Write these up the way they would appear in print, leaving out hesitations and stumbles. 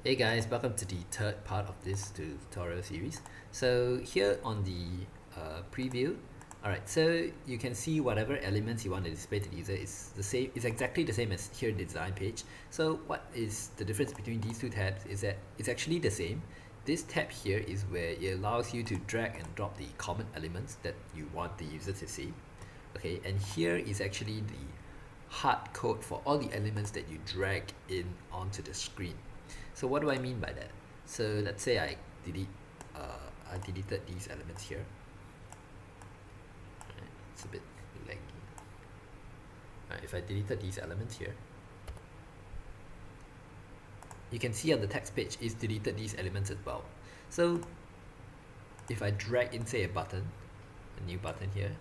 Hey guys, welcome to the third part of this tutorial series. So here on the preview, alright, so you can see whatever elements you want to display to the user is the same. It's exactly the same as here in the design page. So what is the difference between these two tabs is that it's actually the same. This tab here is where it allows you to drag and drop the common elements that you want the user to see. Okay, and here is actually the hard code for all the elements that you drag in onto the screen. So what do I mean by that? So let's say I deleted these elements here. Right, it's a bit laggy. Right, if I deleted these elements here, you can see on the text page it's deleted these elements as well. So if I drag in, say, a new button here,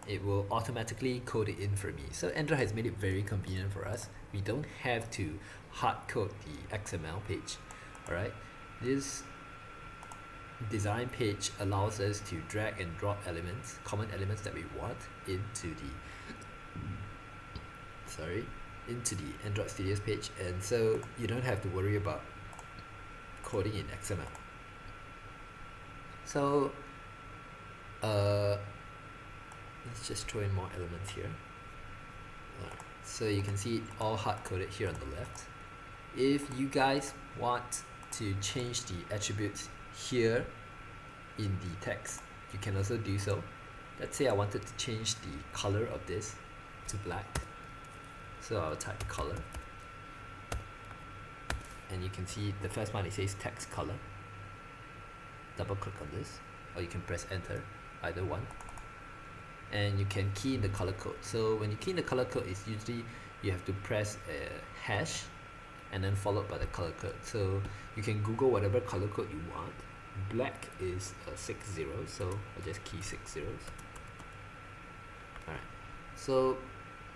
it will automatically code it in for me. So Android has made it very convenient for us. We don't have to hard code the XML page. Alright, this design page allows us to drag and drop elements, common elements that we want into the Android Studios page, and so you don't have to worry about coding in XML. So let's just throw in more elements here. Alright, so you can see it all hard coded here on the left. If you guys want to change the attributes here in the text, you can also do so. Let's say I wanted to change the color of this to black, so I'll type color, and you can see the first one, it says text color. Double click on this, or you can press enter, either one, and you can key in the color code. So when you key in the color code, it's usually you have to press a hash and then followed by the color code. So you can Google whatever color code you want. Black is 60, so I'll just key 60. Alright, so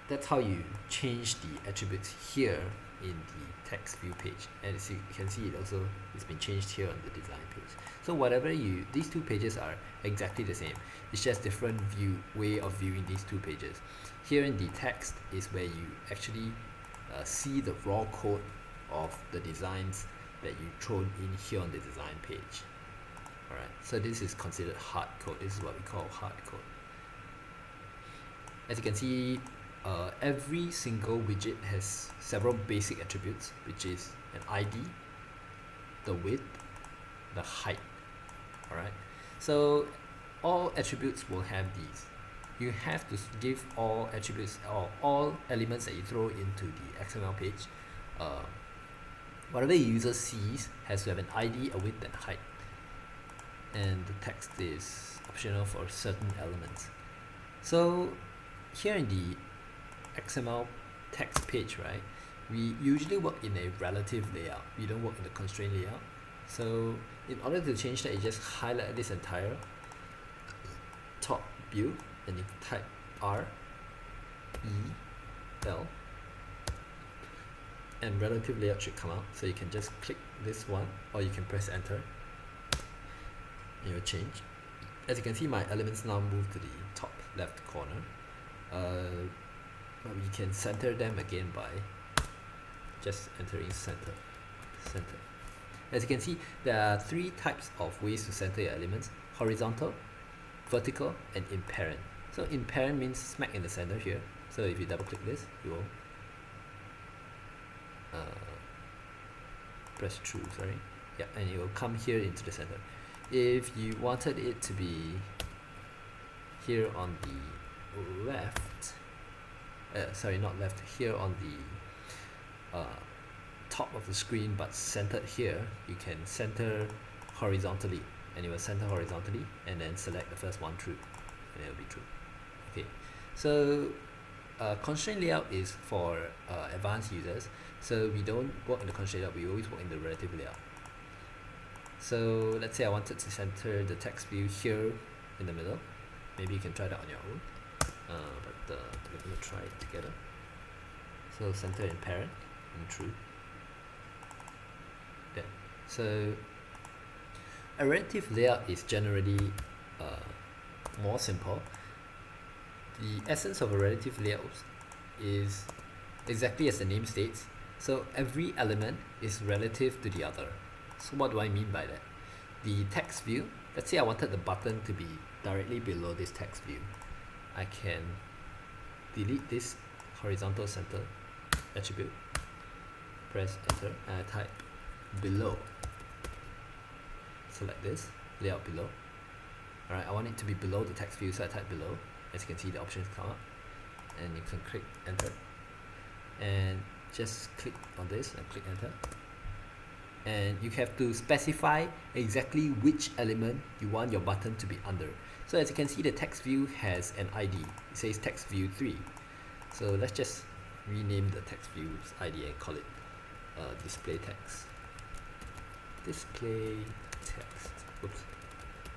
that's how you change the attributes here in the text view page, and as you can see, it also has been changed here on the design page. So these two pages are exactly the same. It's just different way of viewing these two pages. Here in the text is where you actually see the raw code of the designs that you thrown in here on the design page. Alright, so this is considered hard code. This is what we call hard code. As you can see, every single widget has several basic attributes, which is an ID, the width, the height. Alright, so all attributes will have these. You have to give all attributes or all elements that you throw into the XML page, whatever the user sees has to have an ID, a width, and height, and the text is optional for certain elements. So here in the XML text page, right, we usually work in a relative layout. We don't work in the constraint layout. So in order to change that, you just highlight this entire top view and you type R, E, L, and relative layout should come out. So you can just click this one, or you can press enter. It will change. As you can see, my elements now move to the top left corner. But we can center them again by just entering center. As you can see, there are three types of ways to center your elements: horizontal, vertical, and in parent. So in parent means smack in the center here. So if you double click this, you will press true, and it will come here into the center. If you wanted it to be here on the left, not left, here on the top of the screen but centered here, you can center horizontally, and it will center horizontally, and then select the first one true, and it will be true. Okay, so constraint layout is for advanced users, so we don't work in the constraint layout, we always work in the relative layout. So let's say I wanted to center the text view here in the middle. Maybe you can try that on your own, but we're going to try it together. So center in parent and true. There. So a relative layout is generally more simple. The essence of a relative layout is exactly as the name states. So every element is relative to the other. So what do I mean by that? The text view, let's say I wanted the button to be directly below this text view. I can delete this horizontal center attribute, press enter, and I type below. Select this, layout below. Alright, I want it to be below the text view, so I type below. As you can see, the options come up, and you can click enter. And just click on this and click enter. And you have to specify exactly which element you want your button to be under. So as you can see, the text view has an ID. It says text view 3. So let's just rename the text view's ID and call it display text. Display text. Oops.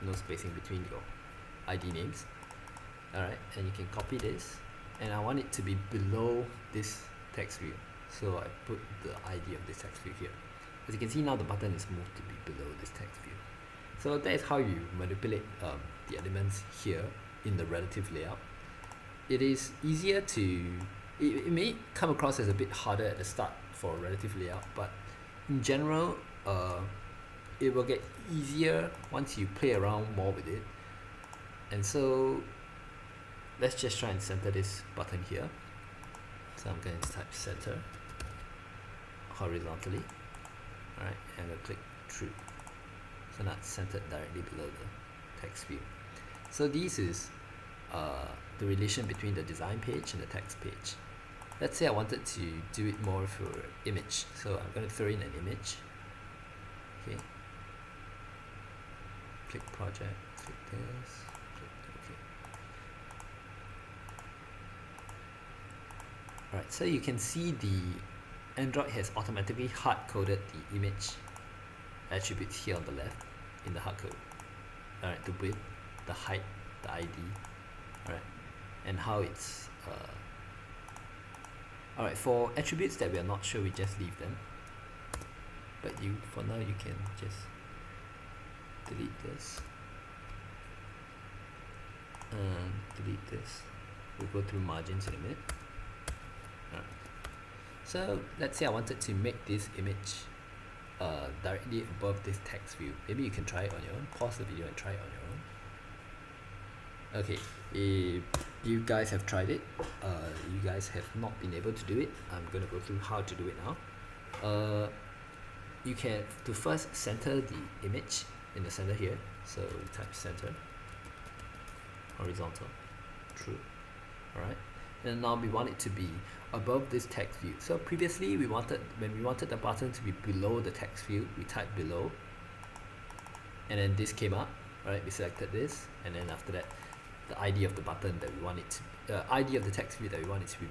No spacing between your ID names. Alright, and you can copy this. And I want it to be below this text view. So I put the ID of this text view here. As you can see now, the button is moved to be below this text view. So that is how you manipulate the elements here in the relative layout. It is easier to, it may come across as a bit harder at the start for relative layout, but in general, it will get easier once you play around more with it. And so let's just try and center this button here. So I'm going to type center horizontally. Alright, and we'll click true. So now it's centered directly below the text view. So this is the relation between the design page and the text page. Let's say I wanted to do it more for image. So I'm going to throw in an image. Okay. Click project, click this, click OK. Alright, so you can see the Android has automatically hard-coded the image attributes here on the left in the hardcode. Alright, the width, the height, the ID, alright, and how it's alright, for attributes that we are not sure, we just leave them. But for now you can just delete this and delete this. We'll go through margins in a minute. Alright. So let's say I wanted to make this image directly above this text view. Maybe you can try it on your own. Pause the video and try it on your own. Okay, if you guys have tried it, you guys have not been able to do it, I'm going to go through how to do it now. You can to first center the image in the center here. So we type center, horizontal, true. Alright. And now we want it to be above this text view. So previously when we wanted the button to be below the text view, we typed below, and then this came up, right? We selected this, and then after that, the ID of the button that we want it to, ID of the text view that we want it to be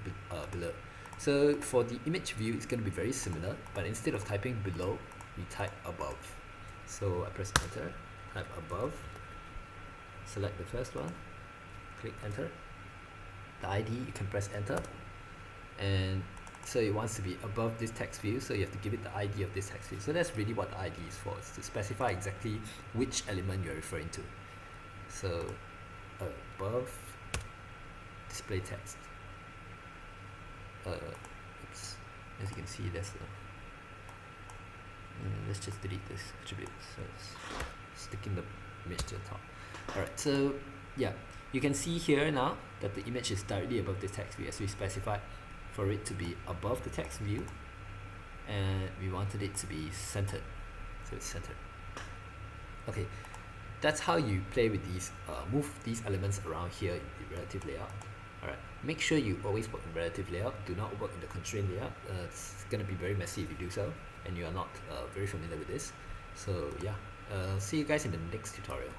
below. So for the image view, it's going to be very similar, but instead of typing below, we type above. So I press enter, type above, select the first one, click enter. The ID, you can press enter, and so it wants to be above this text view, so you have to give it the ID of this text view. So that's really what the ID is for, it's to specify exactly which element you're referring to. So above display text. Oops. As you can see, that's the let's just delete this attribute, so it's sticking the image to the top. Alright, so yeah, you can see here now that the image is directly above the text view, as we specified for it to be above the text view, and we wanted it to be centered, so it's centered. Okay, that's how you play with these, move these elements around here in the relative layout. Alright, make sure you always work in relative layout, do not work in the constraint layout. It's going to be very messy if you do so, and you are not very familiar with this. So yeah, see you guys in the next tutorial.